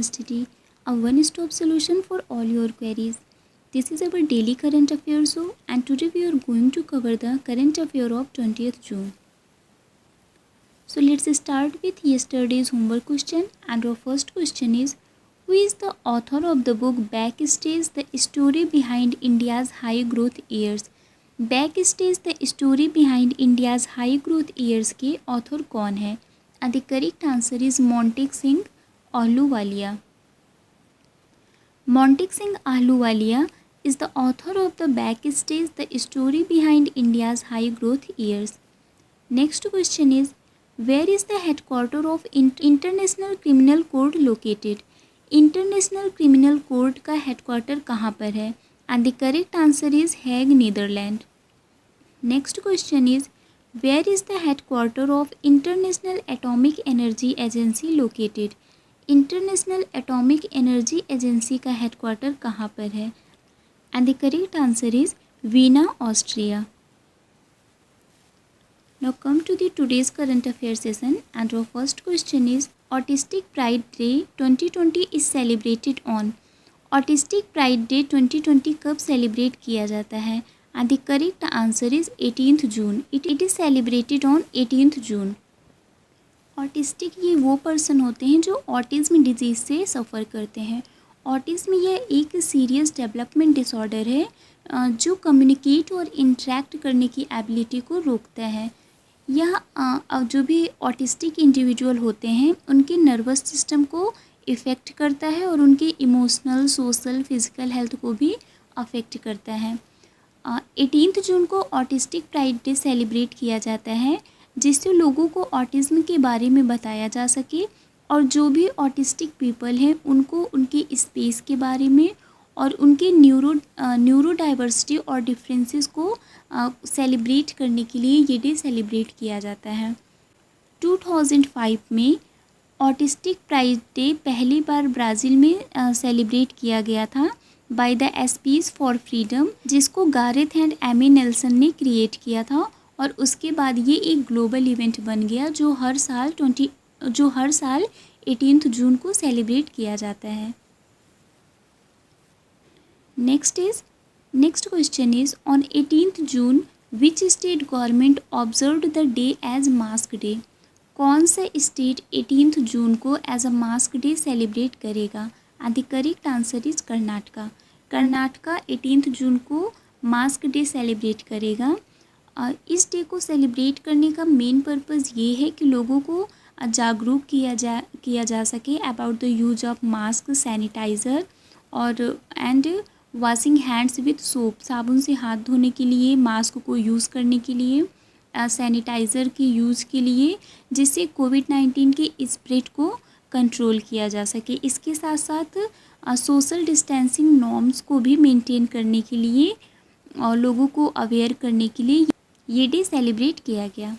Education Study, a one-stop solution for all your queries. This is our daily current affairs show, and today we are going to cover the current affair of 20th June. So let's start with yesterday's homework question, and our first question is, who is the author of the book Backstage: The Story Behind India's High Growth Years? Backstage: The Story Behind India's High Growth Years के author कौन है? And the correct answer is Montek Singh Ahluwalia. Montek Singh Ahluwalia is the author of the Backstage: The Story Behind India's High Growth Years. Next question is, where is the headquarters of International Criminal Court located? International Criminal Court का headquarter कहाँ पर है? And the correct answer is Hague, Netherland. Next question is, where is the headquarter of International Atomic Energy Agency located? International Atomic Energy Agency का headquarter कहाँ पर है? And the correct answer is Vienna, Austria. Now come to the today's current affairs session, and our first question is, Autistic Pride Day 2020 is celebrated on? Autistic Pride Day 2020 कब celebrate किया जाता है? And the correct answer is 18th June. It is celebrated on 18th June. Autistic ये वो person होते हैं जो autism disease से सफ़र करते हैं. ऑटिज्म यह एक सीरियस डेवलपमेंट डिसऑर्डर है जो कम्युनिकेट और इंटरेक्ट करने की एबिलिटी को रोकता है. यह जो भी ऑटिस्टिक इंडिविजुअल होते हैं उनके नर्वस सिस्टम को इफ़ेक्ट करता है और उनके इमोशनल, सोशल, फिज़िकल हेल्थ को भी अफेक्ट करता है. 18 जून को ऑटिस्टिक प्राइड डे सेलिब्रेट किया जाता है जिससे लोगों को ऑटिज़्म के बारे में बताया जा सके और जो भी ऑटिस्टिक पीपल हैं उनको उनके स्पेस के बारे में और उनके न्यूरो डाइवर्सिटी और डिफरेंसेस को सेलिब्रेट करने के लिए ये डे सेलिब्रेट किया जाता है. 2005 में ऑटिस्टिक प्राइड डे पहली बार ब्राज़ील में सेलिब्रेट किया गया था by the SPs for freedom, जिसको गारेथ एंड एमी नेल्सन ने क्रिएट किया था. और उसके बाद ये एक ग्लोबल इवेंट बन गया जो हर साल 18 जून को सेलिब्रेट किया जाता है. Next question is, on 18th June which state government observed the day as mask day? कौन सा स्टेट 18th जून को as a mask day celebrate करेगा? And the correct answer is Karnataka. Karnataka 18th जून को मास्क डे सेलिब्रेट करेगा. इस day को सेलिब्रेट करने का मेन पर्पज़ ये है कि लोगों को जागरूक किया जा सके about the use of mask, sanitizer और and washing hands with soap, साबुन से हाथ धोने के लिए, मास्क को यूज़ करने के लिए, सैनिटाइज़र की यूज़ के लिए, जिससे कोविड-19 के स्प्रेड को कंट्रोल किया जा सके. इसके साथ साथ सोशल डिस्टेंसिंग नॉर्म्स को भी मेंटेन करने के लिए और लोगों को अवेयर करने के लिए ये डे सेलिब्रेट किया गया.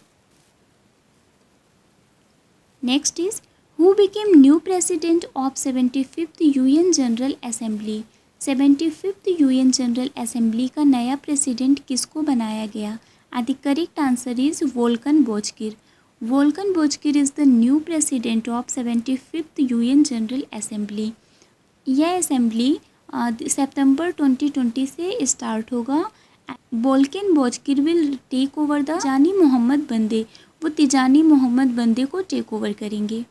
Next is, who became new president of 75th UN General Assembly? 75th UN General Assembly का नया प्रेसिडेंट किसको बनाया गया? And the correct answer is Volkan Bozkir. Volkan Bozkir is the new president of 75th UN General Assembly. यह assembly सितंबर 2020 से start होगा. Volkan Bozkir will take over the Tijjani Muhammad Bande. वो तिजानी मोहम्मद बंदे को take over करेंगे.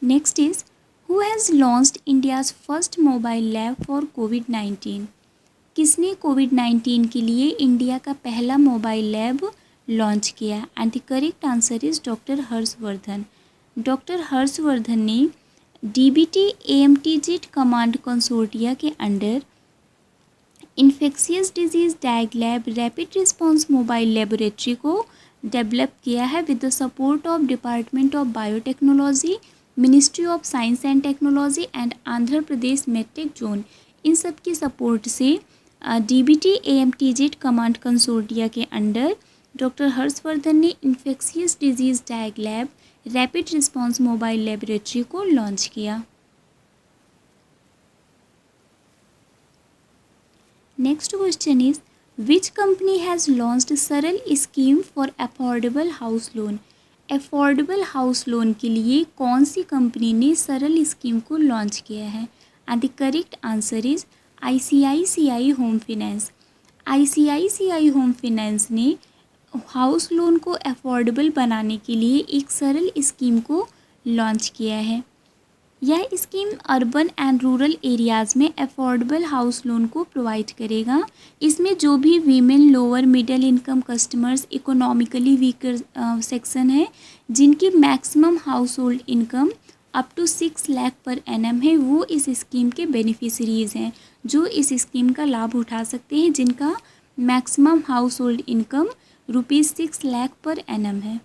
Next is, who has launched India's first mobile lab for कोविड-19? किसने कोविड-19 के लिए इंडिया का पहला मोबाइल लैब लॉन्च किया? And the correct answer is doctor Harshvardhan. Doctor Harshvardhan ने डीबीटी एएमटीजेड कमांड कंसोर्टिया के under infectious disease diag lab rapid response mobile laboratory को डेवलप किया है with the support of department of biotechnology, ministry of science and technology and Andhra Pradesh medtech zone. इन सब की support से DBT AMTZ command consortia के under doctor Harshvardhan ने infectious disease diag lab rapid response mobile laboratory को launch किया. Next question is, which company has launched Saral scheme for affordable house loan? Affordable house loan के लिए कौन सी company ने सरल स्कीम को लॉन्च किया है? And the correct answer is ICICI home finance. ICICI home finance ने हाउस लोन को अफोर्डेबल बनाने के लिए एक सरल स्कीम को लॉन्च किया है। यह scheme urban and rural areas में अफोर्डेबल हाउस लोन को प्रोवाइड करेगा। इसमें जो भी women, lower middle income customers, economically weaker section है, जिनकी maximum household income up to 6 lakh per annum है, वो इस स्कीम के बेनिफिशरीज़ हैं, जो इस स्कीम का लाभ उठा सकते हैं, जिनका maximum household income ₹6 lakh per annum है।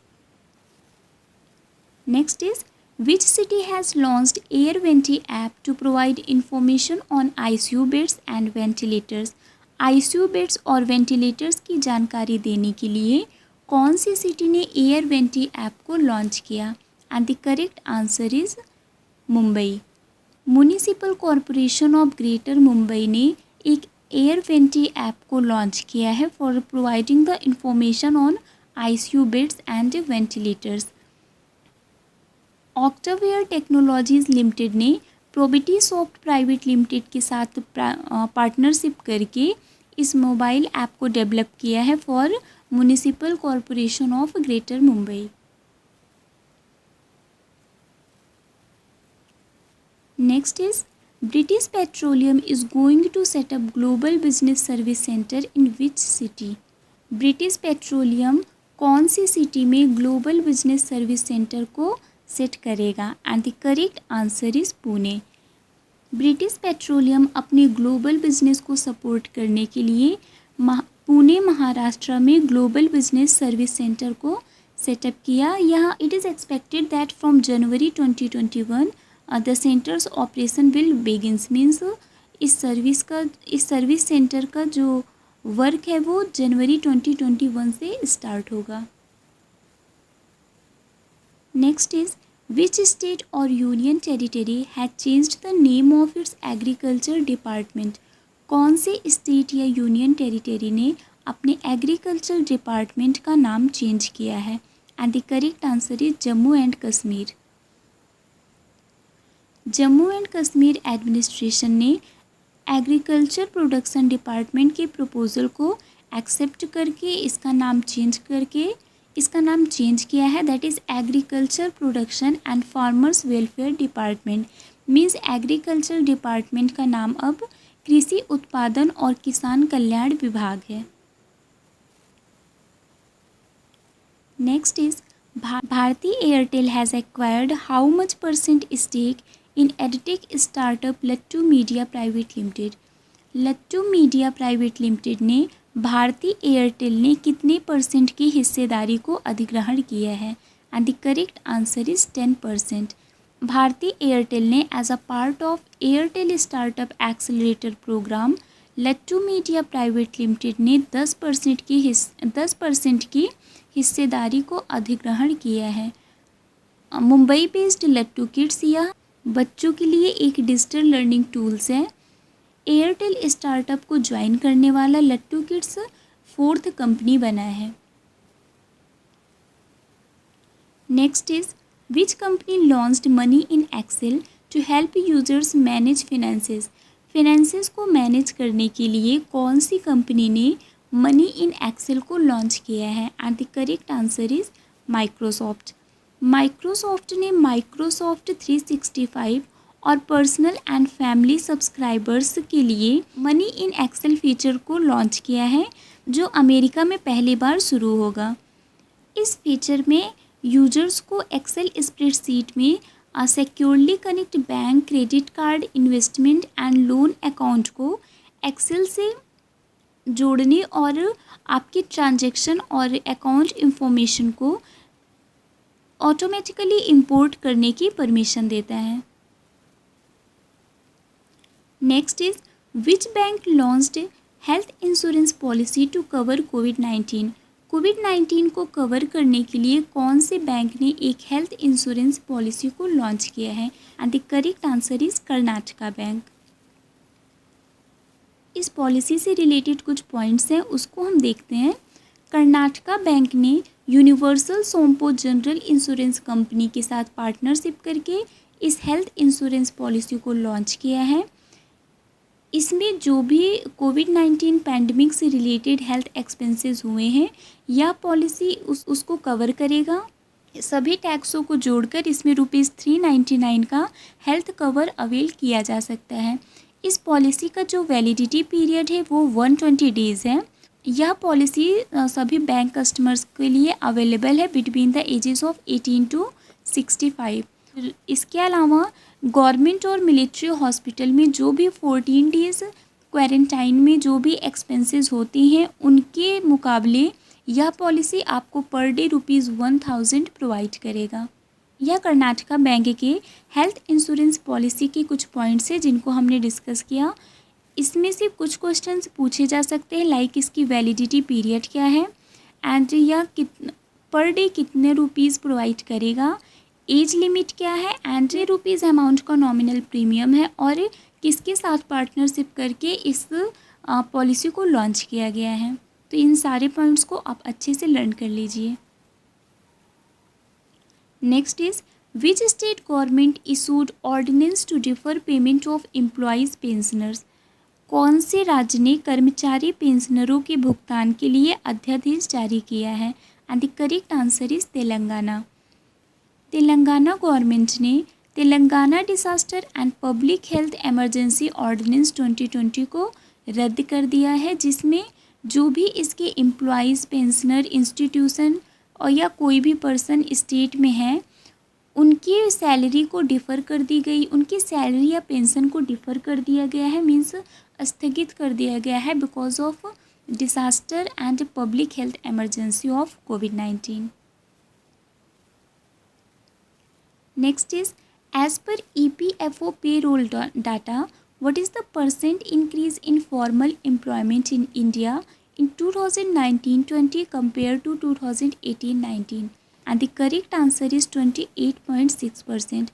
Next is Which city has launched AirVenti app to provide information on ICU beds and ventilators? ICU beds और ventilators की जानकारी देने के लिए कौन सी सिटी ने AirVenti ऐप को लॉन्च किया? And the correct answer is Mumbai. Municipal corporation of greater Mumbai ने एक AirVenti ऐप को लॉन्च किया है for providing the information on ICU beds and ventilators. Octaware technologies limited ने प्रोबिटी सॉफ्ट प्राइवेट लिमिटेड के साथ पार्टनरशिप करके इस मोबाइल ऐप को डेवलप किया है for municipal corporation of greater Mumbai. Next is British petroleum is going to set up global business service centre in which city? British petroleum कौन सी city में ग्लोबल बिजनेस सर्विस सेंटर को set करेगा? And the correct answer is Pune. British petroleum अपने global business को support करने के लिए पुणे महाराष्ट्र में ग्लोबल बिजनेस सर्विस सेंटर को सेटअप किया। यहाँ it is expected that from January 2021 the centres operation will begins. Means इस सर्विस सेंटर का जो वर्क है वो जनवरी 2021 से स्टार्ट होगा। नेक्स्ट इज विच स्टेट और union territory has changed the name of its agriculture department? कौन से स्टेट या यूनियन टेरिटरी ने अपने एग्रीकल्चर डिपार्टमेंट का नाम चेंज किया है? And the correct answer is Jammu and Kashmir. Jammu and Kashmir administration ने एग्रीकल्चर प्रोडक्शन डिपार्टमेंट के प्रपोजल को एक्सेप्ट करके इसका नाम चेंज किया है, that is agriculture production and farmers welfare department. Means agriculture department का नाम अब कृषि उत्पादन और किसान कल्याण विभाग है। Next is Bharti Airtel has acquired how much percent stake in edtech startup Lattu media private limited? Lattu media private limited ने भारती एयरटेल ने कितने परसेंट की हिस्सेदारी को अधिग्रहण किया है? And the correct answer is 10%। Bharti Airtel ने as a part of Airtel startup accelerator program Lattu media private limited ने 10% की हिस्सेदारी को अधिग्रहण किया है। मुंबई बेस्ड लट्टू किड्स यह बच्चों के लिए एक डिजिटल लर्निंग टूल्स है। एयरटेल स्टार्टअप को ज्वाइन करने वाला लट्टू किड्स 4th कंपनी बना है। Next is which company launched money in Excel to help users manage finances? Finances को मैनेज करने के लिए कौन सी कंपनी ने मनी इन एक्सेल को लॉन्च किया है? And the correct answer is Microsoft. Microsoft ने माइक्रोसॉफ्ट 365 और पर्सनल एंड फैमिली सब्सक्राइबर्स के लिए मनी इन एक्सेल फीचर को लॉन्च किया है, जो अमेरिका में पहली बार शुरू होगा। इस फीचर में यूजर्स को एक्सेल स्प्रेडशीट में securely connect bank, credit card, investment and loan account को एक्सेल से जोड़ने और आपकी ट्रांजैक्शन और अकाउंट इंफॉर्मेशन को ऑटोमेटिकली इंपोर्ट करने की परमिशन देता है। Next is which bank launched health insurance policy to cover कोविड-19? कोविड-19 को कवर करने के लिए कौन से बैंक ने एक हेल्थ इंश्योरेंस पॉलिसी को लॉन्च किया है? And the correct answer is Karnataka bank. इस पॉलिसी से रिलेटेड कुछ पॉइंट्स हैं, उसको हम देखते हैं। कर्नाटका बैंक ने यूनिवर्सल सोमपो जनरल इंश्योरेंस कंपनी के साथ पार्टनरशिप करके इस हेल्थ इंश्योरेंस पॉलिसी को लॉन्च किया है। इसमें जो भी कोविड-19 पैंडमिक से रिलेटेड हेल्थ एक्सपेंसेस हुए हैं, यह पॉलिसी उसको कवर करेगा। सभी टैक्सों को जोड़कर इसमें ₹399 का हेल्थ कवर अवेल किया जा सकता है। इस पॉलिसी का जो वैलिडिटी पीरियड है वो 120 डेज़ है। यह पॉलिसी सभी बैंक कस्टमर्स के लिए अवेलेबल है between the ages of 18 to 65। इसके अलावा गवर्नमेंट और मिलिट्री हॉस्पिटल में जो भी 14 डेज़ क्वारंटाइन में जो भी एक्सपेंसेस होती हैं, उनके मुकाबले यह पॉलिसी आपको पर डे ₹1000 प्रोवाइड करेगा। यह कर्नाटका बैंक के हेल्थ इंश्योरेंस पॉलिसी के कुछ पॉइंट्स हैं जिनको हमने डिस्कस किया। इसमें से कुछ क्वेश्चंस पूछे जा सकते हैं, लाइक इसकी वैलिडिटी पीरियड क्या है एंड यह पर डे कितने रुपीज़ प्रोवाइड करेगा, एज लिमिट क्या है एंड ₹3 अमाउंट का नॉमिनल प्रीमियम है और किसके साथ पार्टनरशिप करके इस पॉलिसी को लॉन्च किया गया है। तो इन सारे पॉइंट्स को आप अच्छे से लर्न कर लीजिए। Next is which state government issued ordinance to defer payment of employees pensioners. कौन से राज्य ने कर्मचारी पेंशनरों के भुगतान के लिए अध्यादेश जारी किया है? And the correct answer is Telangana. Telangana government ने Telangana disaster and public health emergency ordinance 2020 को रद्द कर दिया है, जिसमें जो भी इसके एम्प्लॉयज़ पेंशनर इंस्टीट्यूशन और या कोई भी पर्सन स्टेट में है, उनकी सैलरी को डिफ़र कर दी गई, उनकी सैलरी या पेंशन को डिफ़र कर दिया गया है, मीन्स स्थगित कर दिया गया है because of disaster and public health emergency of covid. Next is, as per EPFO payroll data, what is the percent increase in formal employment in India in 2019-20 compared to 2018-19? And the correct answer is 28.6%.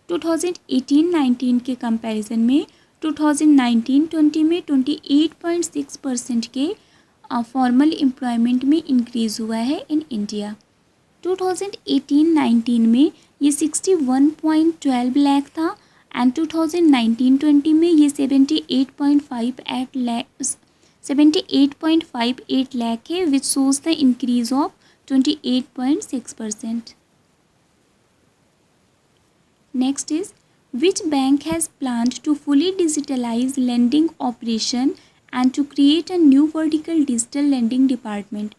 2018-19 के comparison में 2019-20 में 28.6% के formal employment में increase हुआ है in India. 2018-19 में ये 61.12 लाख था एंड 2019-20 में ये 78.58 लाख है, which shows the increase of 28.6%. Next is which bank has planned to fully digitalise lending operation and to create a new vertical digital lending department.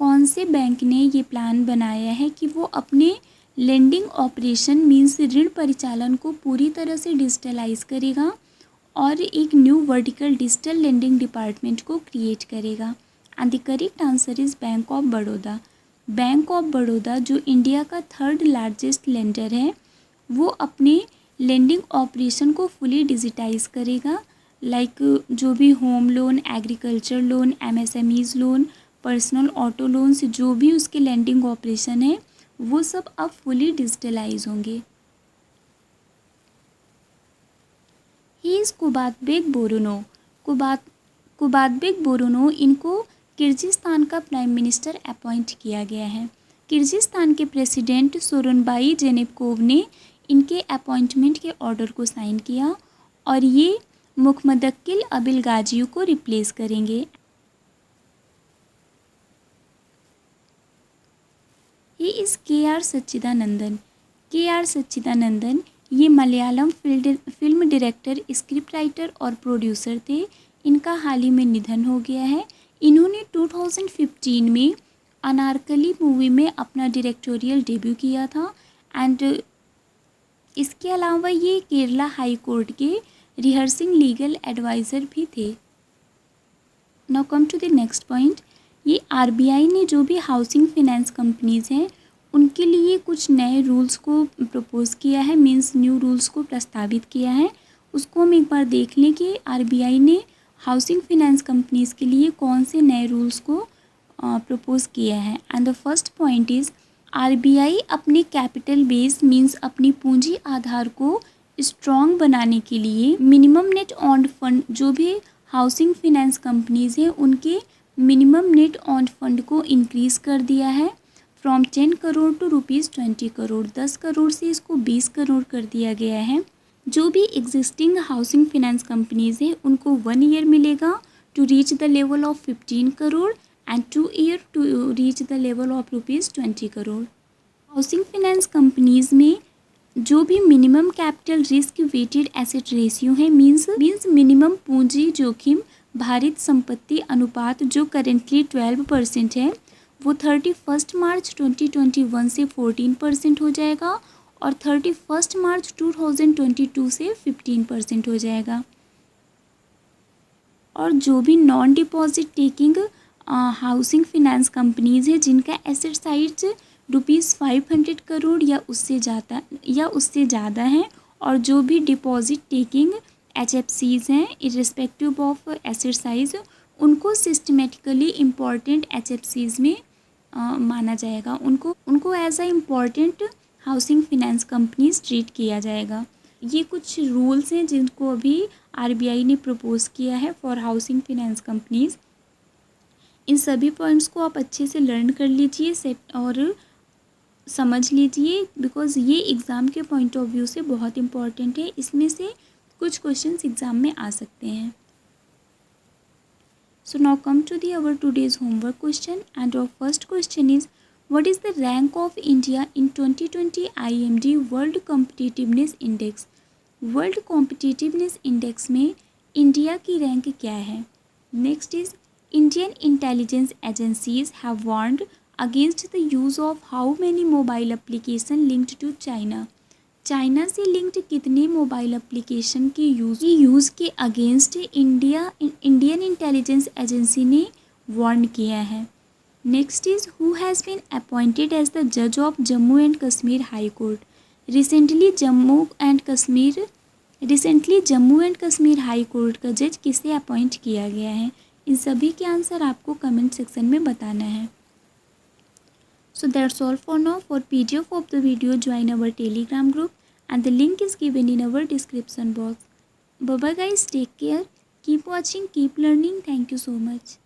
कौन से बैंक ने ये प्लान बनाया है कि वो अपने लेंडिंग ऑपरेशन मीन्स ऋण परिचालन को पूरी तरह से डिजिटलाइज करेगा और एक new vertical digital lending department को क्रिएट करेगा? And the correct answer is bank of Baroda. Bank of Baroda जो इंडिया का 3rd लार्जेस्ट लेंडर है, वो अपने लेंडिंग ऑपरेशन को फुली डिजिटाइज करेगा, लाइक जो भी home loan, agriculture loan, MSMEs loan, personal auto loan से जो भी उसके लेंडिंग ऑपरेशन है, वो सब अब फुली डिजिटलाइज होंगे। He is कुबातबेक बोरोनो। कुबातबेक बोरोनो, इनको किर्गिस्तान का प्राइम मिनिस्टर अपॉइंट किया गया है। किर्गिस्तान के प्रेसिडेंट सोरोनबाई जेनेबकोव ने इनके अपॉइंटमेंट के ऑर्डर को साइन किया और ये मुखमदक्किल अबिलगाजियो को रिप्लेस करेंगे। He is KR Sachchidanandan. KR Sachchidanandan ये Malayalam film director, script writer और प्रोड्यूसर थे। इनका हाल ही में निधन हो गया है। इन्होंने 2015 में अनारकली मूवी में अपना डायरेक्टोरियल डेब्यू किया था एंड इसके अलावा ये केरला हाई कोर्ट के रिहर्सिंग लीगल एडवाइज़र भी थे। Now come to the next point. ये RBI ने जो भी हाउसिंग फाइनेंस कंपनीज़ हैं उनके लिए कुछ नए रूल्स को प्रपोज़ किया है, मींस न्यू रूल्स को प्रस्तावित किया है। उसको हम एक बार देख लें कि RBI ने हाउसिंग फाइनेंस कंपनीज़ के लिए कौन से नए रूल्स को प्रपोज़ किया है। And the first point is RBI अपने कैपिटल बेस मींस अपनी पूंजी आधार को स्ट्रॉन्ग बनाने के लिए मिनिमम नेट ऑन फंड, जो भी हाउसिंग फाइनेंस कंपनीज़ हैं उनके मिनिमम नेट ऑन फंड को इंक्रीज़ कर दिया है। फ्रॉम 10 करोड़ टू ₹20 करोड़, 10 करोड़ से इसको 20 करोड़ कर दिया गया है। जो भी एग्जिस्टिंग हाउसिंग फाइनेंस कंपनीज़ है उनको 1 ईयर मिलेगा to reach the level of 15 crore and 2 year to reach the level of ₹20 crore. Housing finance companies में जो भी minimum capital risk weighted asset ratio है मींस मिनिमम पूंजी जोखिम भारित संपत्ति अनुपात जो करेंटली 12% है वो 31 मार्च 2021 से 14% हो जाएगा और 31 मार्च 2022 से 15% हो जाएगा। और जो भी non deposit taking housing finance companies है जिनका एसेट साइज ₹500 करोड़ या उससे ज़्यादा है और जो भी डिपॉजिट टेकिंग HFCs हैं इर्रिस्पेक्टिव ऑफ एसेट साइज उनको सिस्टमेटिकली इम्पॉर्टेंट HFCs में माना जाएगा, उनको as a important housing finance companies treat किया जाएगा। ये कुछ रूल्स हैं जिनको अभी RBI ने प्रपोज किया है फॉर हाउसिंग फाइनेंस कंपनीज। इन सभी पॉइंट्स को आप अच्छे से लर्न कर लीजिए और समझ लीजिए बिकॉज ये एग्ज़ाम के पॉइंट ऑफ व्यू से बहुत इम्पॉर्टेंट है। इसमें से कुछ क्वेश्चंस एग्ज़ाम में आ सकते हैं। So now come to our today's homework question, and our first question is, what is the rank of India in 2020 IMD World Competitiveness Index? World Competitiveness Index में इंडिया की rank क्या है? Next is, Indian intelligence agencies have warned against the use of how many mobile application linked to China? China से linked कितने mobile application के use के against Indian intelligence agency ने warn किया है। Next is, who has been appointed as the जज of Jammu and Kashmir high court? Recently Jammu and Kashmir high court का जज किसे अपॉइंट किया गया है? इन सभी के आंसर आपको कमेंट सेक्शन में बताना है। So that's all for now. For PDF of the video, join our Telegram group and the link is given in our description box. Bye bye guys, take care, keep watching, keep learning. Thank you so much.